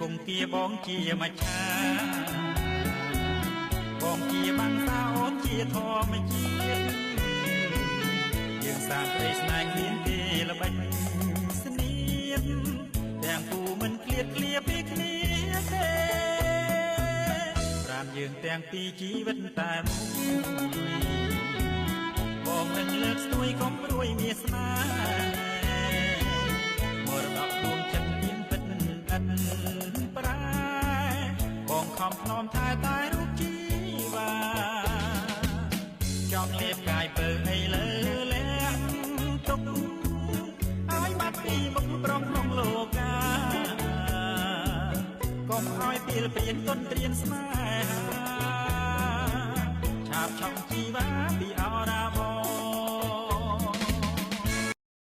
គង្គគាបងជាមច្ឆាបងជាបាំងសាអូនជាធម្មជាតិយើងសាមព្រៃស្នេហ៍គ្មានទេល្បិចស្នៀតទាំងគូមិនឃ្លាតឃ្លាពីគ្នាទេប្រាំយើងទាំងពីរជីវិតតែមួយបងមិនលើកស្ទួយកុំព្រួយមានស្នេហ៍មរតកដួងចិត្តមានពិតឥតប្រែបងខំថ្នមថែតែរូបជីវ៉ាចង់លេបកាយពើអីលើលាក់ទុកឲ្យបាត់ពីមុខប្រុងក្នុងលោកាកុំឲ្យពីលព្រានទុនត្រៀនស្នេហាឆាបឆក់ជីវ៉ាពី